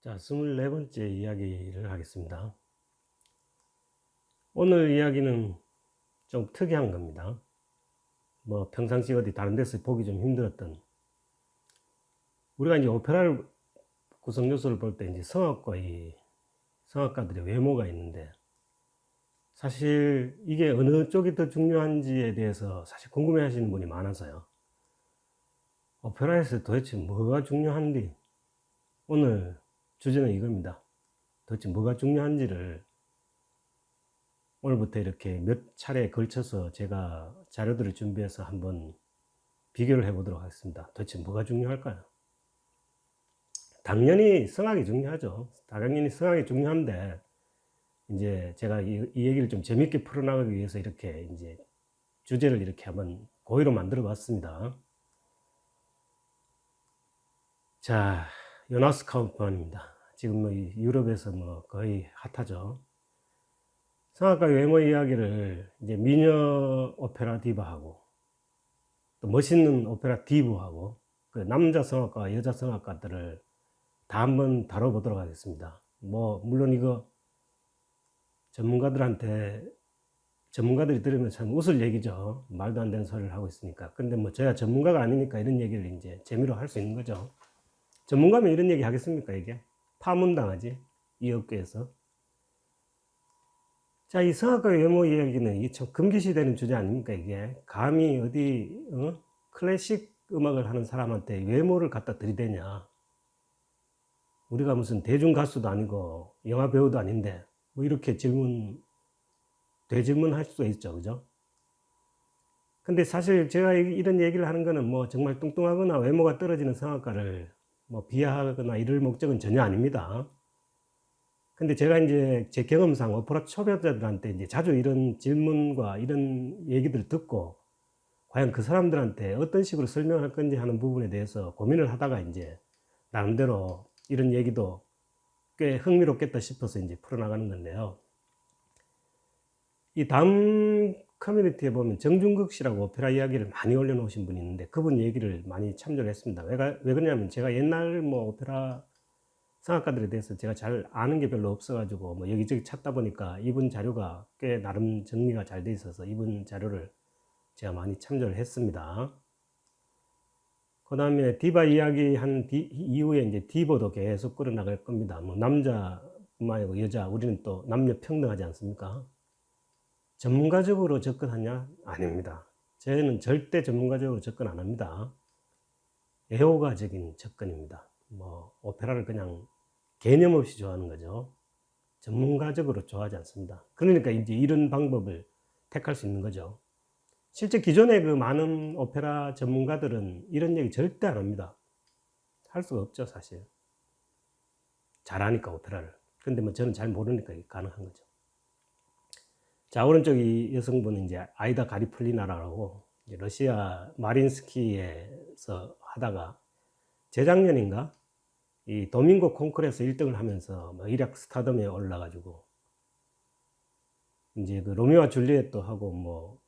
자, 24번째 이야기를 하겠습니다. 오늘 이야기는 좀 특이한 겁니다. 뭐 평상시 어디 다른 데서 보기 좀 힘들었던, 우리가 이제 오페라를 구성 요소를 볼 때 이제 성악가들의 외모가 있는데, 사실 이게 어느 쪽이 더 중요한지에 대해서 사실 궁금해 하시는 분이 많아서요. 오페라에서 도대체 뭐가 중요한지, 오늘 주제는 이겁니다. 도대체 뭐가 중요한지를 오늘부터 이렇게 몇 차례에 걸쳐서 제가 자료들을 준비해서 한번 비교를 해 보도록 하겠습니다. 도대체 뭐가 중요할까요? 당연히 성악이 중요하죠. 당연히 성악이 중요한데, 이제 제가 이 얘기를 좀 재밌게 풀어나가기 위해서 이렇게 이제 주제를 이렇게 한번 고의로 만들어 봤습니다. 자, 요나스 카우프만입니다. 지금 뭐 유럽에서 뭐 거의 핫하죠. 성악가의 외모 이야기를 이제 미녀 오페라 디바하고 또 멋있는 오페라 디브하고 그 남자 성악가와 여자 성악가들을 다 한번 다뤄보도록 하겠습니다. 뭐 물론 이거 전문가들이 들으면 참 웃을 얘기죠. 말도 안 되는 소리를 하고 있으니까. 근데 뭐 저야 전문가가 아니니까 이런 얘기를 이제 재미로 할 수 있는 거죠. 전문가면 이런 얘기 하겠습니까? 이게 파문당하지, 이 업계에서. 자, 이 성악가의 외모 이야기는 이게 참 금기시되는 주제 아닙니까? 이게 감히 어디 클래식 음악을 하는 사람한테 외모를 갖다 들이대냐. 우리가 무슨 대중 가수도 아니고 영화 배우도 아닌데 뭐 이렇게 되질문할 수도 있죠. 그죠? 근데 사실 제가 이런 얘기를 하는 거는 뭐 정말 뚱뚱하거나 외모가 떨어지는 성악가를 뭐 비하하거나 이럴 목적은 전혀 아닙니다. 근데 제가 이제 제 경험상 오페라 초보자들한테 이제 자주 이런 질문과 이런 얘기들을 듣고 과연 그 사람들한테 어떤 식으로 설명할 건지 하는 부분에 대해서 고민을 하다가 이제 나름대로 이런 얘기도 꽤 흥미롭겠다 싶어서 이제 풀어나가는 건데요. 이 다음 커뮤니티에 보면 정중극 씨라고 오페라 이야기를 많이 올려놓으신 분이 있는데 그분 얘기를 많이 참조를 했습니다. 왜 그러냐면 제가 옛날 뭐 오페라 성악가들에 대해서 제가 잘 아는 게 별로 없어가지고 뭐 여기저기 찾다 보니까 이분 자료가 꽤 나름 정리가 잘 돼 있어서 이분 자료를 제가 많이 참조를 했습니다. 그 다음에 디바 이야기 한 이후에 이제 디버도 계속 끌어나갈 겁니다. 뭐 남자뿐만 아니고 여자, 우리는 또 남녀 평등하지 않습니까? 전문가적으로 접근하냐? 아닙니다. 저희는 절대 전문가적으로 접근 안 합니다. 애호가적인 접근입니다. 뭐 오페라를 그냥 개념 없이 좋아하는 거죠. 전문가적으로 좋아하지 않습니다. 그러니까 이제 이런 방법을 택할 수 있는 거죠. 실제 기존의 그 많은 오페라 전문가들은 이런 얘기 절대 안 합니다. 할 수가 없죠, 사실. 잘하니까 오페라를. 근데 뭐 저는 잘 모르니까 이게 가능한 거죠. 자, 오른쪽 이 여성분은 이제 아이다 가리플리나라고 러시아 마린스키에서 하다가 재작년인가 이 도밍고 콩쿠르에서 1등을 하면서 뭐 일약 스타덤에 올라가지고 이제 그 로미오와 줄리엣도 하고 뭐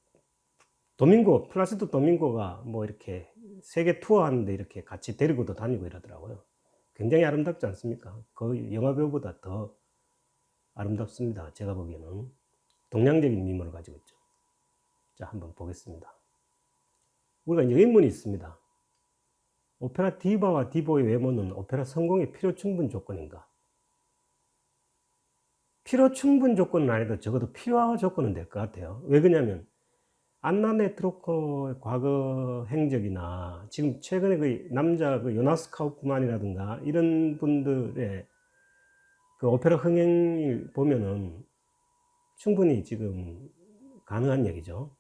플라시도 도밍고가 뭐 이렇게 세계 투어 하는데 이렇게 같이 데리고도 다니고 이러더라고요. 굉장히 아름답지 않습니까? 거의 영화배우보다 더 아름답습니다. 제가 보기에는. 동양적인 미모를 가지고 있죠. 자, 한번 보겠습니다. 우리가 이제 의문이 있습니다. 오페라 디바와 디보의 외모는 오페라 성공의 필요 충분 조건인가? 필요 충분 조건은 아니도 적어도 필요한 조건은 될 것 같아요. 왜 그러냐면 안나 네트로코의 과거 행적이나 지금 최근에 그 남자 그 요나스 카우프만이라든가 이런 분들의 그 오페라 흥행을 보면은 충분히 지금 가능한 얘기죠.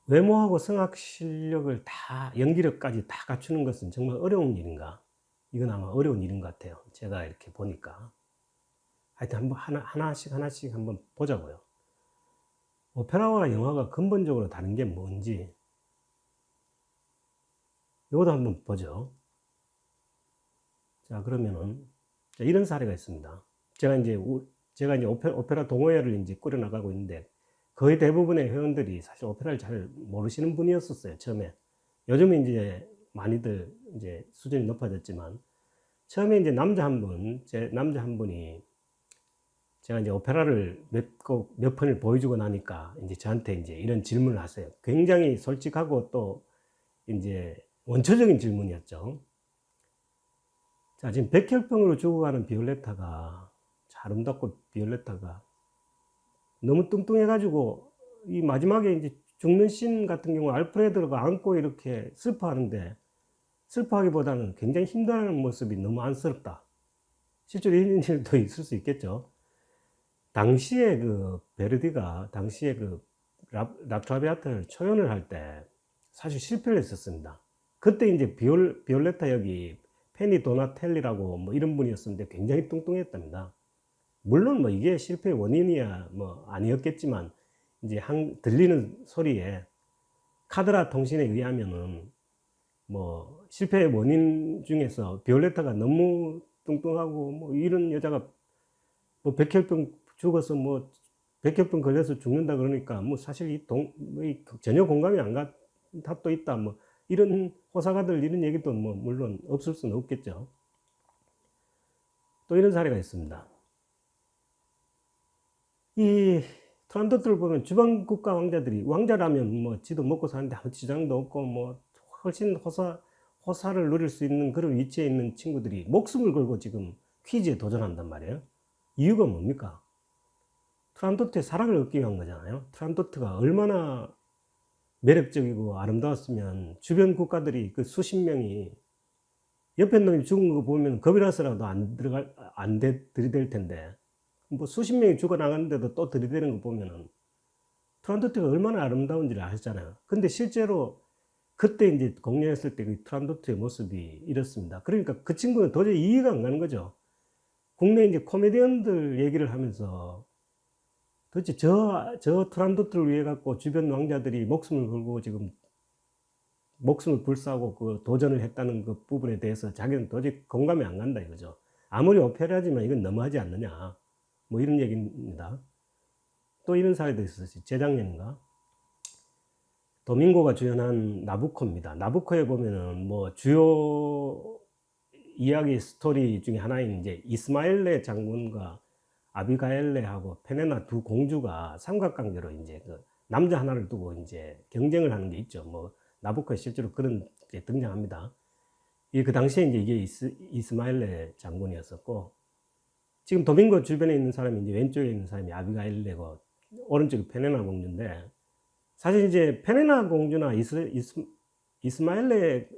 외모하고 성악 실력을 다, 연기력까지 다 갖추는 것은 정말 어려운 일인가? 이건 아마 어려운 일인 것 같아요. 제가 이렇게 보니까. 하여튼 한번 하나씩 한번 보자고요. 오페라와 영화가 근본적으로 다른 게 뭔지 이것도 한번 보죠. 자, 그러면은 이런 사례가 있습니다. 제가 이제 오페라 동호회를 이제 꾸려나가고 있는데 거의 대부분의 회원들이 사실 오페라를 잘 모르시는 분이었었어요, 처음에. 요즘은 이제 많이들 이제 수준이 높아졌지만 처음에 이제 남자 한 분이 제가 이제 오페라를 몇 편을 보여주고 나니까 이제 저한테 이제 이런 질문을 하세요. 굉장히 솔직하고 또 이제 원초적인 질문이었죠. 자, 지금 백혈병으로 죽어가는 비올레타가, 아름답고 비올레타가 너무 뚱뚱해가지고 이 마지막에 이제 죽는 씬 같은 경우 알프레드가 안고 이렇게 슬퍼하는데, 슬퍼하기보다는 굉장히 힘들어하는 모습이 너무 안쓰럽다. 실제로 이런 일도 있을 수 있겠죠. 당시에 그 베르디가 당시에 그 라트라비아타를 초연을 할 때 사실 실패를 했었습니다. 그때 이제 비올레타 역이 페니 도나텔리라고 뭐 이런 분이었었는데 굉장히 뚱뚱했답니다. 물론 뭐 이게 실패의 원인이야 뭐 아니었겠지만, 이제 들리는 소리에 카드라 통신에 의하면은 뭐 실패의 원인 중에서 비올레타가 너무 뚱뚱하고 뭐 이런 여자가 뭐 백혈병 죽어서 뭐 백혈병 걸려서 죽는다 그러니까 뭐 사실 전혀 공감이 안 가 탑도 있다 뭐 이런 호사가들 이런 얘기도 뭐 물론 없을 수는 없겠죠. 또 이런 사례가 있습니다. 이 트란도트를 보면 주방 국가 왕자들이, 왕자라면 뭐 지도 먹고 사는데 아무 지장도 없고 뭐 훨씬 호사를 누릴 수 있는 그런 위치에 있는 친구들이 목숨을 걸고 지금 퀴즈에 도전한단 말이에요. 이유가 뭡니까? 트란도트의 사랑을 얻기 위한 거잖아요. 트란도트가 얼마나 매력적이고 아름다웠으면 주변 국가들이 그 수십 명이 옆에 놈이 죽은 거 보면 겁이 나서라도 안 들이댈 텐데, 뭐 수십 명이 죽어 나갔는데도 또 들이대는 거 보면은 트란도트가 얼마나 아름다운지를 아시잖아요. 근데 실제로 그때 이제 공연했을 때 그 트란도트의 모습이 이렇습니다. 그러니까 그 친구는 도저히 이해가 안 가는 거죠. 국내 이제 코미디언들 얘기를 하면서 도대체 저 트란도트를 위해 갖고 주변 왕자들이 목숨을 걸고 지금 목숨을 불사하고 그 도전을 했다는 그 부분에 대해서 자기는 도저히 공감이 안 간다 이거죠. 아무리 오페라지만 이건 너무하지 않느냐 뭐 이런 얘기입니다. 또 이런 사례도 있었어요. 재작년인가 도밍고가 주연한 나부코입니다. 나부코에 보면은 뭐 주요 이야기 스토리 중에 하나인 이제 이스마엘레 장군과 아비가엘레하고 페네나 두 공주가 삼각관계로 이제 그 남자 하나를 두고 이제 경쟁을 하는 게 있죠. 뭐 나부코에 실제로 그런 게 등장합니다. 그 당시에 이제 이게 이스마엘레 장군이었었고, 지금 도밍고 주변에 있는 사람이 이제 왼쪽에 있는 사람이 아비가일레고 오른쪽이 페네나 공주인데, 사실 이제 페네나 공주나 이스마엘레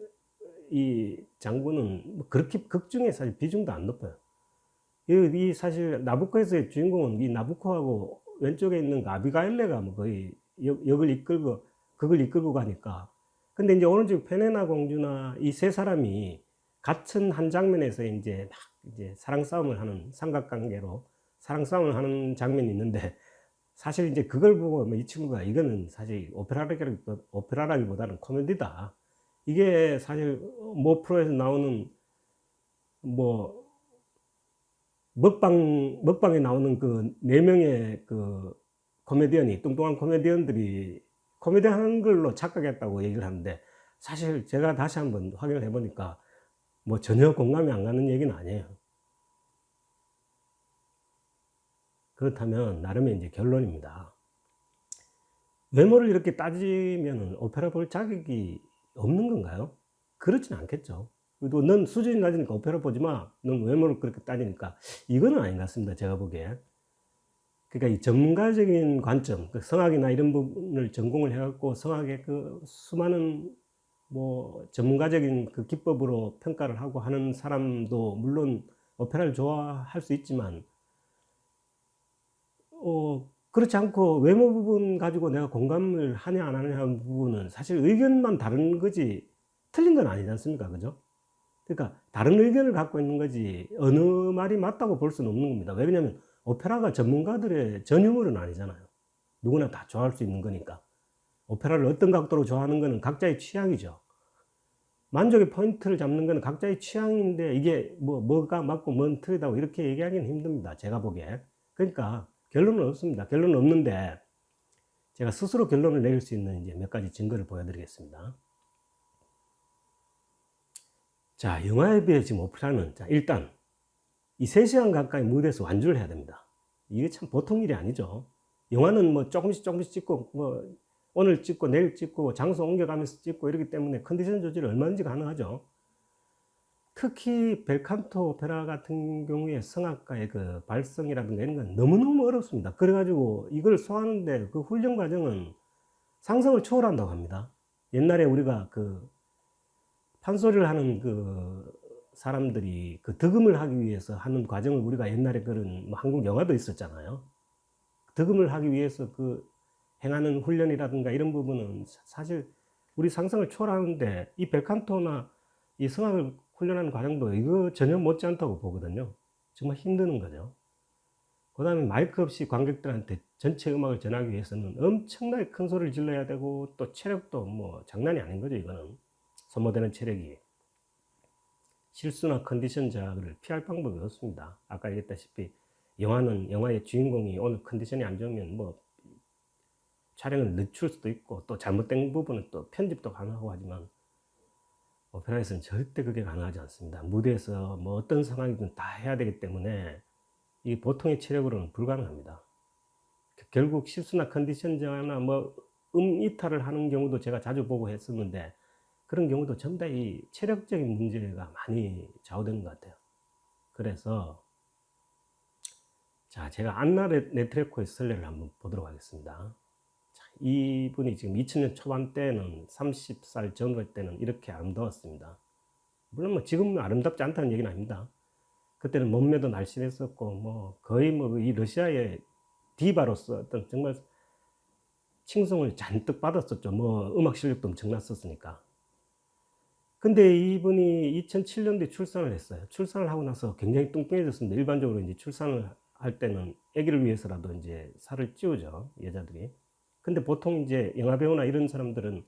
이 장군은 뭐 그렇게 극 중에 사실 비중도 안 높아요. 이 사실 나부코에서의 주인공은 이 나부코하고 왼쪽에 있는 그 아비가일레가 뭐 거의 극을 이끌고 가니까. 근데 이제 오른쪽 페네나 공주나 이 세 사람이 같은 한 장면에서 이제 막 이제 사랑 싸움을 하는, 삼각관계로 사랑 싸움을 하는 장면이 있는데, 사실 이제 그걸 보고 뭐 이 친구가 이거는 사실 오페라라기보다는 코미디다. 이게 사실 모 프로에서 나오는 뭐 먹방에 나오는 그 4명의 그 코미디언이, 뚱뚱한 코미디언들이 코미디 하는 걸로 착각했다고 얘기를 하는데, 사실 제가 다시 한번 확인을 해보니까 뭐 전혀 공감이 안 가는 얘기는 아니에요. 그렇다면 나름의 이제 결론입니다. 외모를 이렇게 따지면 오페라 볼 자격이 없는 건가요? 그렇진 않겠죠. 그래도 넌 수준이 낮으니까 오페라 보지 마. 넌 외모를 그렇게 따지니까. 이거는 아닌 것 같습니다. 제가 보기에. 그러니까 이 전문가적인 관점, 그 성악이나 이런 부분을 전공을 해갖고 성악의 그 수많은 뭐 전문가적인 그 기법으로 평가를 하고 하는 사람도 물론 오페라를 좋아할 수 있지만, 그렇지 않고 외모 부분 가지고 내가 공감을 하냐 안 하냐 하는 부분은 사실 의견만 다른 거지 틀린 건 아니지 않습니까? 그죠? 그러니까 다른 의견을 갖고 있는 거지 어느 말이 맞다고 볼 수는 없는 겁니다. 왜냐하면 오페라가 전문가들의 전유물은 아니잖아요. 누구나 다 좋아할 수 있는 거니까. 오페라를 어떤 각도로 좋아하는 거는 각자의 취향이죠. 만족의 포인트를 잡는 거는 각자의 취향인데, 이게 뭐가 맞고 뭔 틀리다고 이렇게 얘기하기는 힘듭니다. 제가 보기에. 그러니까 결론은 없습니다. 결론은 없는데 제가 스스로 결론을 내릴 수 있는 이제 몇 가지 증거를 보여드리겠습니다. 자, 영화에 비해 지금 오페라는, 자, 일단 이 3시간 가까이 무대에서 완주를 해야 됩니다. 이게 참 보통 일이 아니죠. 영화는 뭐 조금씩 찍고, 뭐 오늘 찍고 내일 찍고 장소 옮겨가면서 찍고 이러기 때문에 컨디션 조절이 얼마든지 가능하죠. 특히 벨칸토 오페라 같은 경우에 성악가의 그 발성이라든가 이런 건 너무너무 어렵습니다. 그래가지고 이걸 소화하는데 그 훈련 과정은 상상을 초월한다고 합니다. 옛날에 우리가 그 판소리를 하는 그 사람들이 그 득음을 하기 위해서 하는 과정을 우리가 옛날에 그런 뭐 한국 영화도 있었잖아요. 득음을 하기 위해서 그 행하는 훈련이라든가 이런 부분은 사실 우리 상상을 초월하는데 이 벨칸토나 이 성악을 훈련하는 과정도 이거 전혀 못지않다고 보거든요. 정말 힘드는 거죠. 그 다음에 마이크 없이 관객들한테 전체 음악을 전하기 위해서는 엄청나게 큰 소리를 질러야 되고 또 체력도 뭐 장난이 아닌 거죠. 이거는 소모되는 체력이. 실수나 컨디션 저하를 피할 방법이 없습니다. 아까 얘기했다시피 영화는 영화의 주인공이 오늘 컨디션이 안 좋으면 뭐 촬영을 늦출 수도 있고 또 잘못된 부분은 또 편집도 가능하고 하지만 오페라에서는 절대 그게 가능하지 않습니다. 무대에서 뭐 어떤 상황이든 다 해야 되기 때문에 이 보통의 체력으로는 불가능합니다. 결국 실수나 컨디션 저하나 뭐 이탈을 하는 경우도 제가 자주 보고 했었는데 그런 경우도 전부 다 이 체력적인 문제가 많이 좌우되는 것 같아요. 그래서 자, 제가 안나 네트레코의 설례를 한번 보도록 하겠습니다. 자, 이분이 지금 2000년 초반 때는 30살 전후 때는 이렇게 아름다웠습니다. 물론 뭐 지금은 아름답지 않다는 얘기는 아닙니다. 그때는 몸매도 날씬했었고 뭐 거의 뭐 이 러시아의 디바로서 어떤 정말 칭송을 잔뜩 받았었죠. 뭐 음악 실력도 엄청났었으니까. 근데 이분이 2007년도에 출산을 했어요. 출산을 하고 나서 굉장히 뚱뚱해졌습니다. 일반적으로 이제 출산을 할 때는 아기를 위해서라도 이제 살을 찌우죠, 여자들이. 근데 보통 이제 영화배우나 이런 사람들은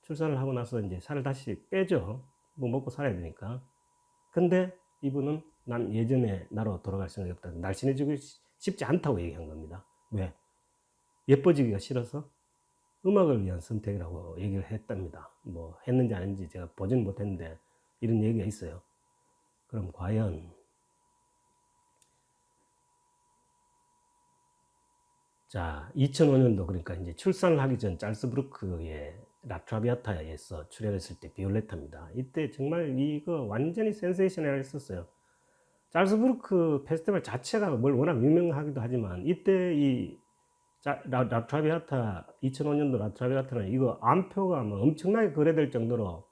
출산을 하고 나서 이제 살을 다시 빼죠. 뭐 먹고 살아야 되니까. 근데 이분은 난 예전에 나로 돌아갈 생각이 없다. 날씬해지고 싶지 않다고 얘기한 겁니다. 왜? 예뻐지기가 싫어서 음악을 위한 선택이라고 얘기를 했답니다. 뭐 했는지 아닌지 제가 보지는 못했는데 이런 얘기가 있어요. 그럼 과연 자 2005년도 그러니까 이제 출산을 하기 전 짤스부르크의 라트라비아타에서 출연했을 때 비올레타입니다. 이때 정말 이거 완전히 센세이셔널 했었어요. 짤스부르크 페스티벌 자체가 뭘 워낙 유명하기도 하지만 이때 이 라트라비아타 2005년도 라트라비아타는 이거 암표가 뭐 엄청나게 거래될 정도로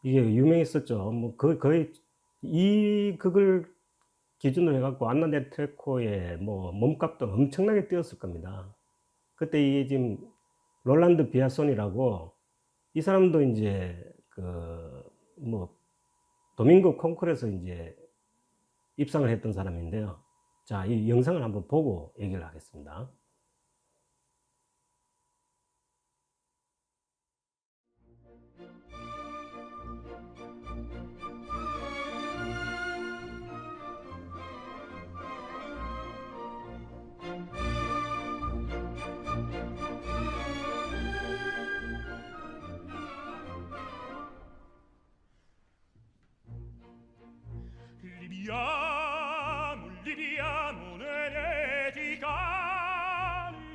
이게 유명했었죠. 뭐 거의 이 극을 기준으로 해갖고 안나 네트레코의 뭐 몸값도 엄청나게 뛰었을 겁니다. 그때 이게 지금 롤란드 비아손이라고 이 사람도 이제 그 뭐 도밍고 콩쿠르에서 이제 입상을 했던 사람인데요. 자, 이 영상을 한번 보고 얘기를 하겠습니다. Libiamo l'eretica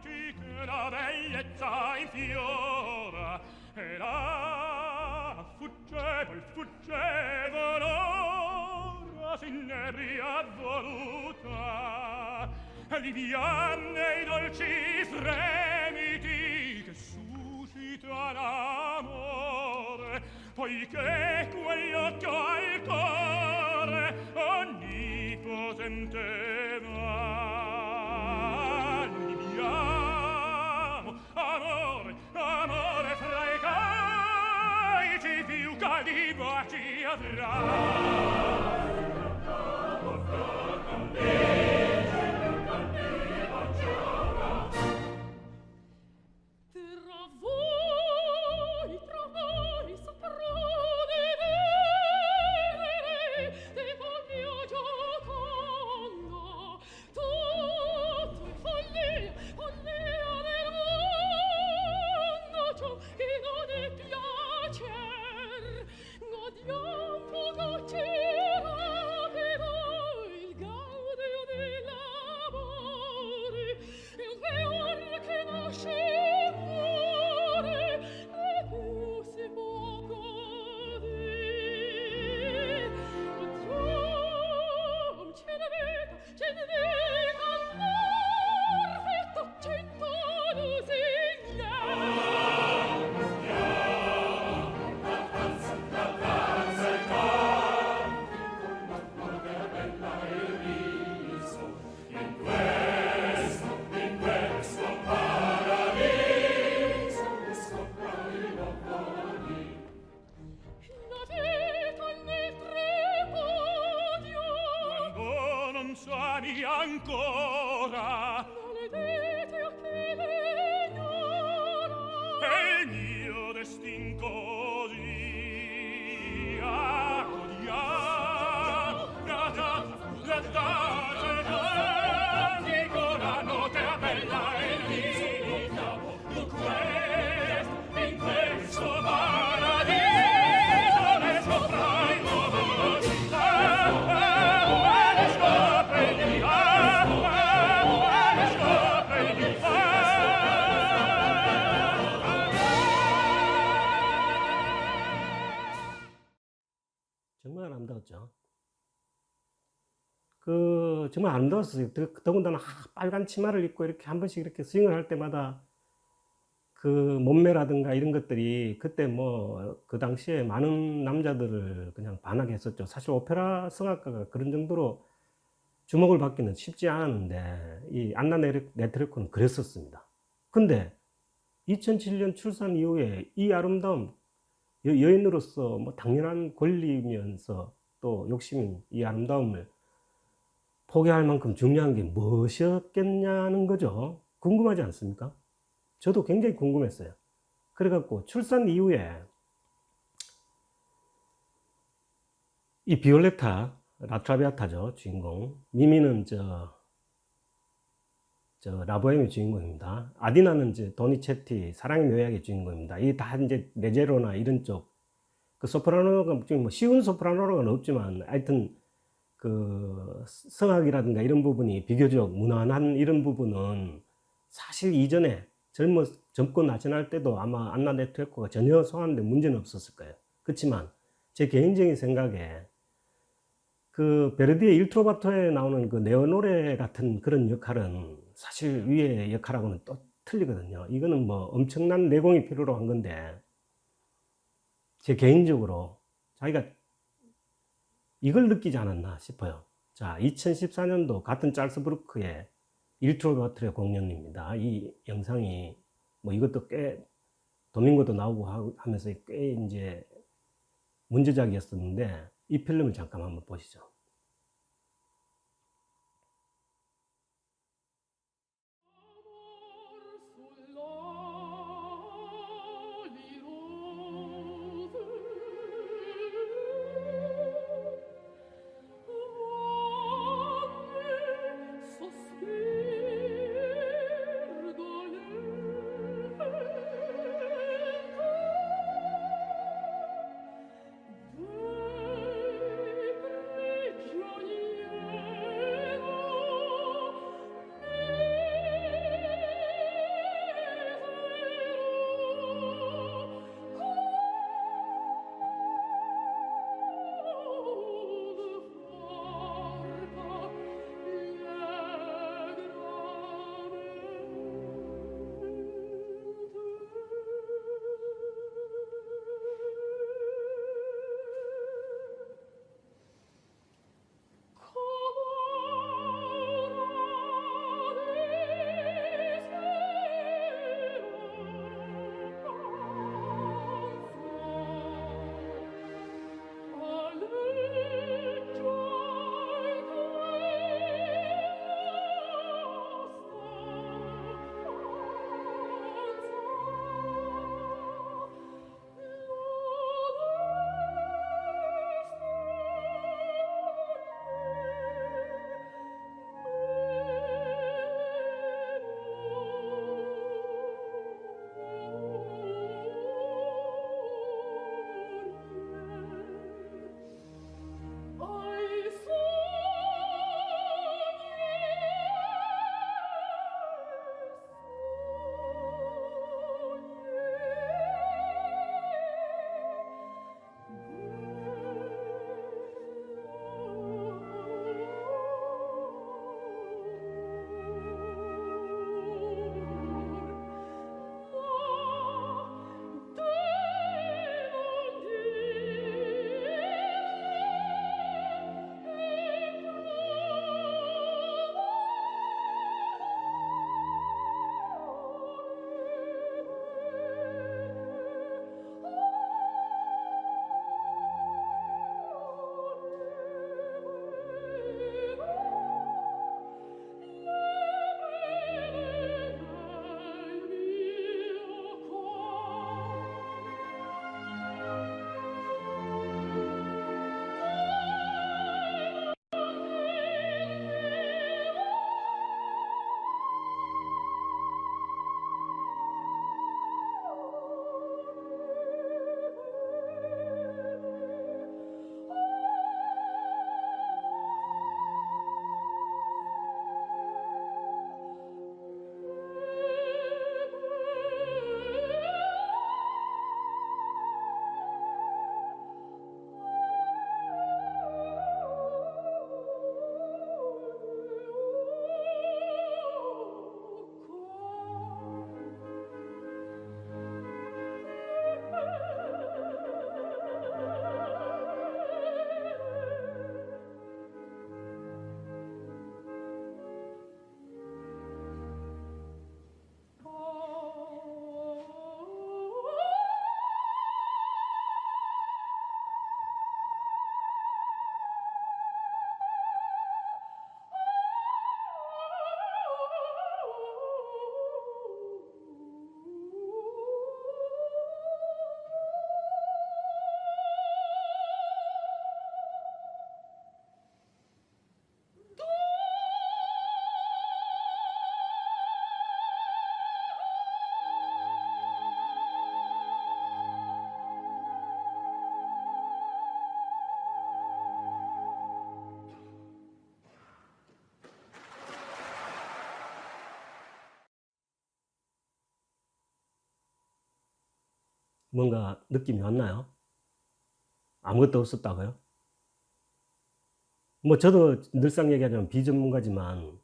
che la bellezza infiora e la fuggevano la sinebria voluta Libiane i dolci fremiti che suscita l'amore poiché quell'occhio al cuore onnipotente va libiamo amore amore fra i caici più caldi baci avrà ami ancora maledetto che le ignora e il mio destin così accodiamo dico la notte bella e vita in questo paradiso ne sopra il mondo 정말 아름다웠죠. 정말 아름다웠어요. 더군다나 빨간 치마를 입고 이렇게 한 번씩 이렇게 스윙을 할 때마다 그 몸매라든가 이런 것들이 그때 뭐 그 당시에 많은 남자들을 그냥 반하게 했었죠. 사실 오페라 성악가가 그런 정도로 주목을 받기는 쉽지 않았는데 이 안나 네트레코는 그랬었습니다. 근데 2007년 출산 이후에 이 아름다움, 여인으로서 뭐 당연한 권리면서 또 욕심인 이 아름다움을 포기할 만큼 중요한 게 무엇이었겠냐는 거죠. 궁금하지 않습니까? 저도 굉장히 궁금했어요. 그래갖고 출산 이후에 이 비올레타, 라트라비아타죠, 주인공. 미미는 라보엠의 주인공입니다. 아디나는 도니체티, 사랑의 묘약의 주인공입니다. 이 다 이제 레제로나 이런 쪽, 그 소프라노가 뭐 쉬운 소프라노는 없지만 하여튼 그 성악이라든가 이런 부분이 비교적 무난한 이런 부분은 사실 이전에 젊고 나전할 때도 아마 안나 네트레코가 전혀 소화하는데 문제는 없었을 거예요. 그렇지만 제 개인적인 생각에 그 베르디의 일트로바토에 나오는 그 네오노레 같은 그런 역할은 사실 위의 역할하고는 또 틀리거든요. 이거는 뭐 엄청난 내공이 필요로 한 건데 제 개인적으로 자기가 이걸 느끼지 않았나 싶어요. 자, 2014년도 같은 짤스부르크의 일트로바토의 공연입니다. 이 영상이 뭐 이것도 꽤 도밍고도 나오고 하면서 꽤 이제 문제작이었었는데 이 필름을 잠깐 한번 보시죠. 뭔가 느낌이 왔나요? 아무것도 없었다고요? 뭐 저도 늘상 얘기하자면 비전문가지만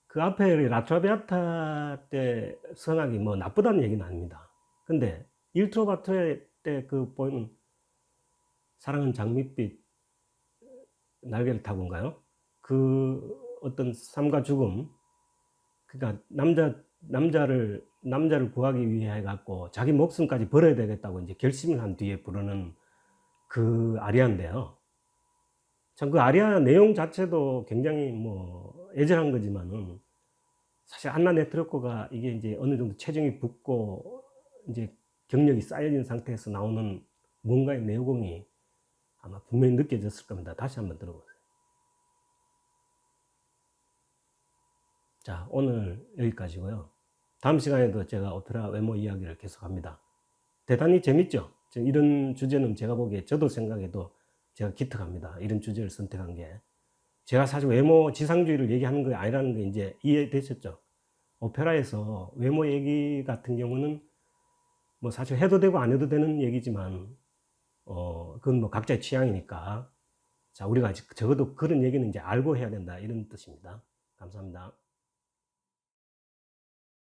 그 앞에 라트라비아타 때 성악이 뭐 나쁘다는 얘기는 아닙니다. 근데 일트로바토의 때 그 보이는 사랑은 장밋빛 날개를 타고인가요? 그 어떤 삶과 죽음, 그러니까 남자를 구하기 위해 해갖고 자기 목숨까지 버려야 되겠다고 이제 결심을 한 뒤에 부르는 그 아리아인데요. 참 그 아리아 내용 자체도 굉장히 뭐 애절한 거지만은 사실 안나 네트로코가 이게 이제 어느 정도 체중이 붙고 이제 경력이 쌓여진 상태에서 나오는 뭔가의 내용이 아마 분명히 느껴졌을 겁니다. 다시 한번 들어보세요. 자, 오늘 여기까지고요. 다음 시간에도 제가 오페라 외모 이야기를 계속합니다. 대단히 재밌죠? 이런 주제는 제가 보기에 저도 생각해도 제가 기특합니다. 이런 주제를 선택한 게. 제가 사실 외모 지상주의를 얘기하는 게 아니라는 게 이제 이해되셨죠? 오페라에서 외모 얘기 같은 경우는 뭐 사실 해도 되고 안 해도 되는 얘기지만, 그건 뭐 각자의 취향이니까. 자, 우리가 적어도 그런 얘기는 이제 알고 해야 된다. 이런 뜻입니다. 감사합니다.